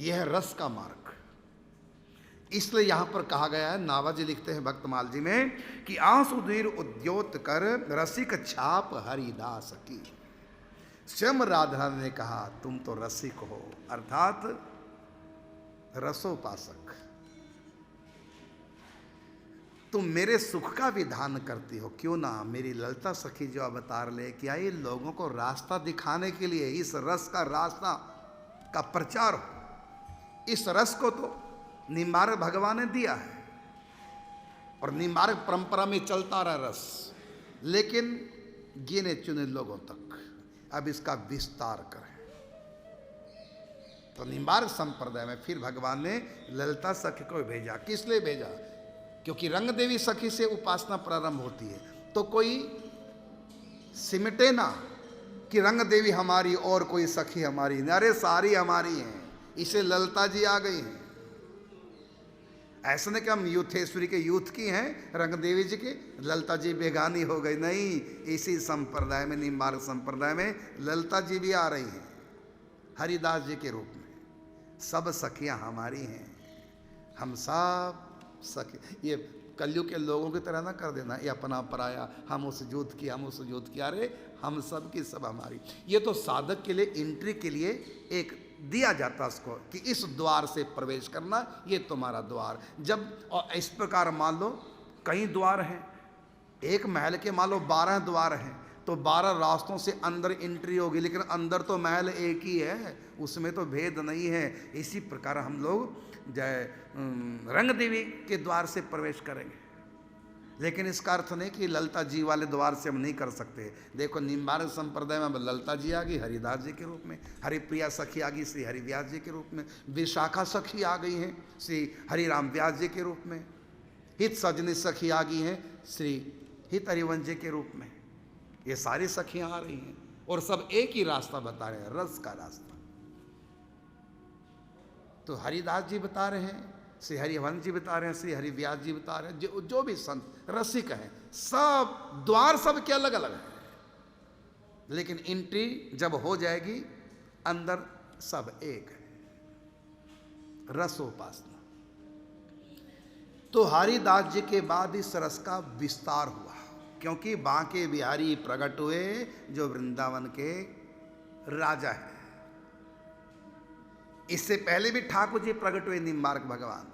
यह है रस का मार्ग। इसलिए यहां पर कहा गया है, नावाजी लिखते हैं भक्तमाल जी में कि आंसुधीर उद्योत कर रसिक छाप हरिदास की। स्वयं राधा ने कहा तुम तो रसिक हो, अर्थात रसोपासक। तुम मेरे सुख का विधान करती हो, क्यों ना मेरी ललिता सखी जो अवतार लेके आई लोगों को रास्ता दिखाने के लिए, इस रस का रास्ता का प्रचार हो। इस रस को तो निम्बार्क भगवान ने दिया है और निम्बार्क परंपरा में चलता रहा रस, लेकिन गिने चुने लोगों तक अब इसका विस्तार करें। तो निम्बार्क संप्रदाय में फिर भगवान ने ललिता सखी को भेजा। किस लिए भेजा? क्योंकि रंग देवी सखी से उपासना प्रारंभ होती है, तो कोई सिमटे ना कि रंग देवी हमारी और कोई सखी हमारी, अरे सारी हमारी हैं, इसे ललिता जी आ गई हैं। ऐसा नहीं कि हम यूथेश्वरी के यूथ की हैं, रंग देवी जी के ललिता जी बेगानी हो गई, नहीं। इसी संप्रदाय में, निम्बार्क संप्रदाय में ललिता जी भी आ रही हैं हरिदास जी के रूप में। सब सखियां हमारी हैं, हम सब सखी। ये कलयुग के लोगों की तरह ना कर देना, ये अपना पराया, हम उस युद्ध की, हम उस युद्ध की, अरे हम सब की सब हमारी। ये तो साधक के लिए एंट्री के लिए एक दिया जाता उसको कि इस द्वार से प्रवेश करना, ये तुम्हारा द्वार। जब और इस प्रकार मान लो कई द्वार हैं, एक महल के मान लो 12 द्वार हैं, तो 12 रास्तों से अंदर एंट्री होगी, लेकिन अंदर तो महल एक ही है, उसमें तो भेद नहीं है। इसी प्रकार हम लोग जय रंग देवी के द्वार से प्रवेश करेंगे, लेकिन इसका अर्थ नहीं कि ललिता जी वाले द्वार से हम नहीं कर सकते। देखो निम्बार्क संप्रदाय में ललिता जी आ गई हरिदास जी के रूप में, हरिप्रिया सखी आ गई श्री हरिव्यास जी के रूप में, विशाखा सखी आ गई हैं श्री हरिराम व्यास जी के रूप में, हित सजनी सखी आ गई हैं श्री हित हरिवंश जी के रूप में। ये सारी सखियां आ रही हैं और सब एक ही रास्ता बता रहे हैं, रस का रास्ता। तो हरिदास जी बता रहे हैं, श्री हरिवंश जी बता रहे हैं, श्री हरिव्यास जी बता रहे हैं, जो भी संत रसिक हैं, सब द्वार सब के अलग अलग हैं, लेकिन एंट्री जब हो जाएगी अंदर सब एक है, रसोपासना। तो हरिदास जी के बाद इस रस का विस्तार हुआ, क्योंकि बांके बिहारी प्रकट हुए जो वृंदावन के राजा हैं। इससे पहले भी ठाकुर जी प्रकट हुए निम्बार्क भगवान,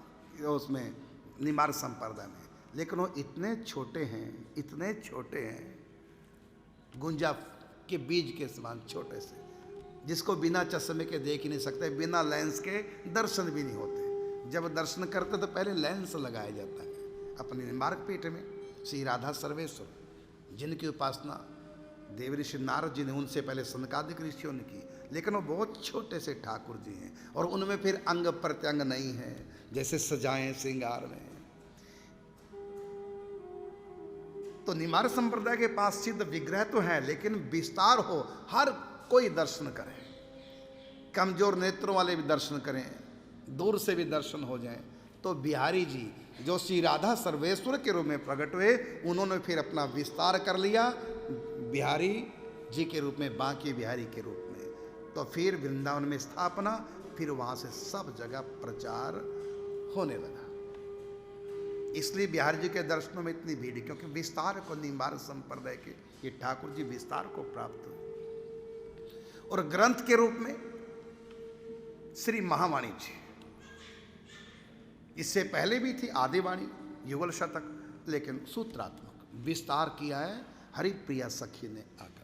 उसमें निम्बार्क संप्रदाय में, लेकिन वो इतने छोटे हैं, इतने छोटे हैं, गुंजा के बीज के समान छोटे से, जिसको बिना चश्मे के देख ही नहीं सकते, बिना लेंस के दर्शन भी नहीं होते। जब दर्शन करते तो पहले लेंस लगाया जाता है। अपने निम्बार्क पीठ में श्री राधा सर्वेश्वर, जिनकी उपासना देव ऋषि नारद जी ने उनसे पहले सनकादिक ऋषियों ने की, लेकिन वो बहुत छोटे से ठाकुर जी हैं और उनमें फिर अंग प्रत्यंग नहीं है जैसे सजाएं श्रृंगार में। तो निम्बार्क संप्रदाय के पास सिद्ध विग्रह तो है, लेकिन विस्तार हो, हर कोई दर्शन करे, कमजोर नेत्रों वाले भी दर्शन करें, दूर से भी दर्शन हो जाए। तो बिहारी जी जो श्री राधा सर्वेश्वर के रूप में प्रकट हुए, उन्होंने फिर अपना विस्तार कर लिया बिहारी जी के रूप में, बांके बिहारी के रूप में। तो फिर वृंदावन में स्थापना, फिर वहाँ से सब जगह प्रचार होने लगा। इसलिए बिहारी जी के दर्शनों में इतनी भीड़, क्योंकि विस्तार को निम्बार्क संप्रदाय के ये ठाकुर जी विस्तार को प्राप्त हुए। और ग्रंथ के रूप में श्री महावाणी जी, इससे पहले भी थी आदिवाणी युगल शतक, लेकिन सूत्रात्मक विस्तार किया है हरिप्रिया सखी ने आगे।